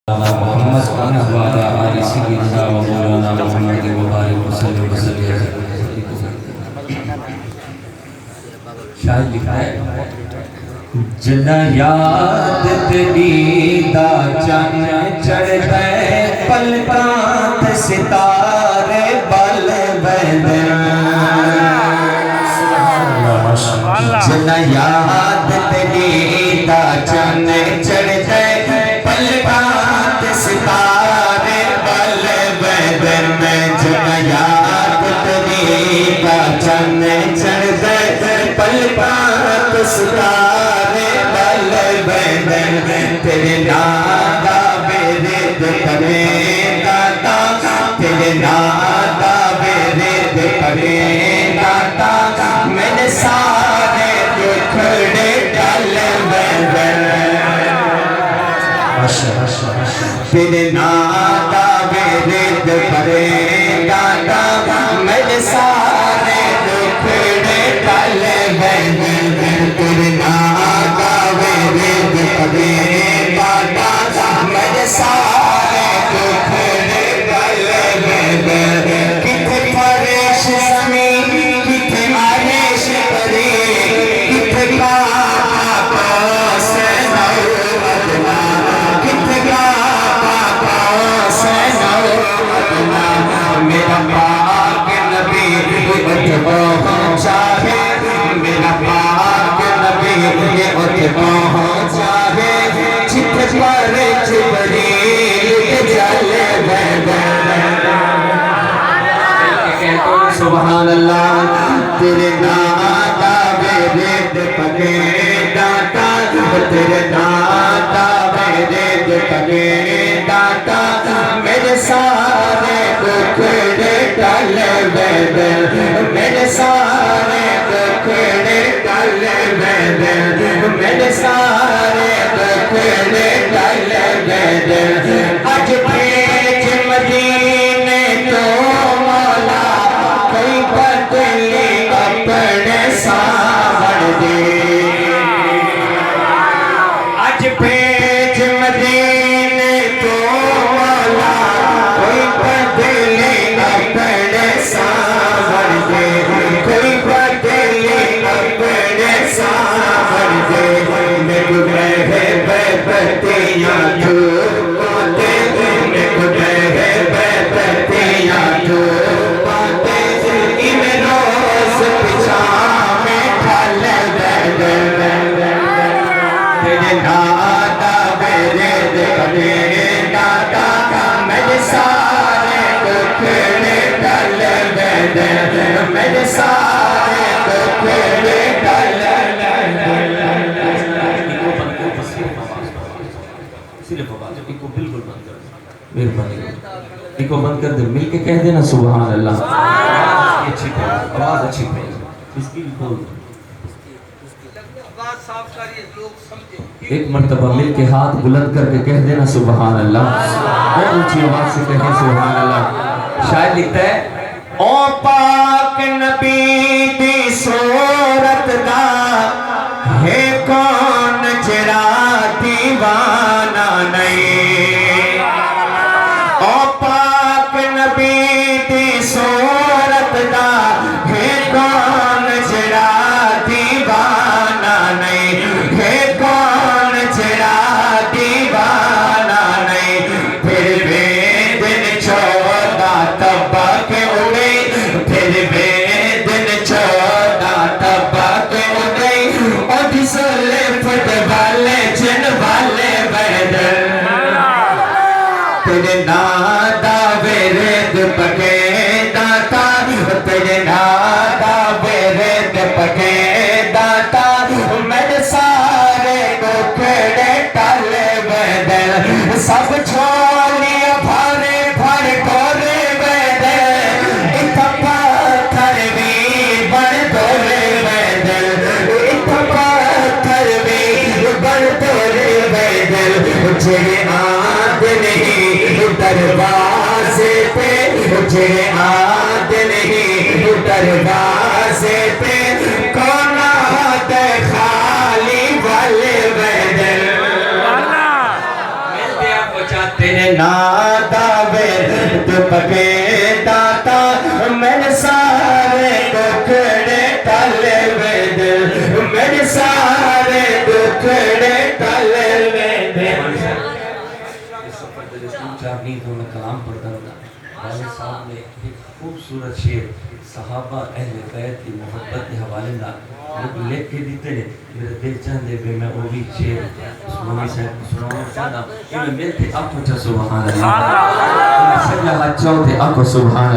محمد وعلى آل سيدنا ومولانا محمد وبارك وسلم وسلم. شاید لکھا ہے جنا یاد تیری دا چن چڑھتا ہے پلکاں تے ستارے بل بندے جنا یاد تیری دا چن چڑھتا ہے پلکاں تے ستارے بل بندے جنا یاد تیری دا چن چڑھتا ہے پلکاں تے ستارے بل بندے تیرے نام دا ورد کریں داتا تیرے نام دا ورد کریں داتا میرے سارے دکھڑے ڈال بندے تیرے نام دا ورد کریں داتا میرے سارے دکھڑے ڈال بندے تیرے نام دا ورد کریں داتا میرے سارے دکھڑے ڈال بندے کتھے پریش زمین کتھے عائش پری کتھے پاپا سے نو ادنا کتھے پاپا سے نو ادنا میرا پاک نبی اٹھ پہنچا ہے میرا پاک نبی اٹھ پہنچا ہے چھت پر جبریل جل بندے سبحان اللہ تیرے نام دا ورد پڑھے داتا تیرے نام دا ورد پڑھے داتا میرے سارے دکھڑے ڈال بندے میرے سارے دکھڑے ڈال بندے میرے سارے دکھڑے ڈال بندے اج بھیج مدینے تو مولا کوئی بدلی اپنے ساون دے اج بھیج مدینے تو مولا کوئی بدلی اپنے ساون دے کوئی بدلی اپنے ساون دے میں گزرے بتیاں دھوپاتے میں گزرے بتیاں دھوپاتے ان روز پچھا میں ڈھل بندے تیرے نام دا ورد کریں داتا میرے سارے دکھڑے ڈال بندے میرے سارے دکھڑے ڈال ایک کو بند کر دے مل کے کہہ دینا سبحان اللہ اچھی آواز اچھی اس کی ایک مرتبہ مل کے ہاتھ بلند کر کے کہہ دینا سبحان اللہ بہت اونچی آواز سے کہیں سبحان اللہ شاید لکھتا ہے او پاک نبی دی صورت دا ہے کون جڑا دیوانہ نہیں او پاک نبی دی صورت دا ہے کون جڑا دیوانہ نہیں ہے کون جڑا دیوانہ نہیں پھر بھی دن 14 تبک اڑے پھر بھی دن 14 تبک اڑے اور جسلے پھٹ والے جن والے بردر تیرے نام دا ورد پڑھے داتا تیرے نام دا ورد پڑھے داتا میرے سارے دکھڑے ڈال بندے سب چھوڑیا بھارے بھر کورے بندے اتھا پتھر بھی بڑھ دورے بندے اتھا پتھر بھی بڑھ دورے بندے جڑے آد نہیں دروازے پہ جڑے آد نہیں دروازے پہ کون آد خالی والے بندے ملتے آپ بچا تیرے ناداوے دپکے داتا میرے سارے دکھڑے ٹالے وے دل میرے سارے دکھڑے ٹالے وے دل اس سفر دل اسلام چاہنی تو میں کلام پڑھتا ہوں والد صاحب نے ایک خوبصورت شعر صحابہ اہل بیت کی محبت کے حوالے نہ لکھ کے دیتے ہیں میرے دل چاہتے کہ میں وہ بھی شعر سنوی صاحب کو سناؤں چاہتا کہ میں ملتے آپ کو سبحان اللہ سجا ہاتھ چاہتے آپ کو سبحان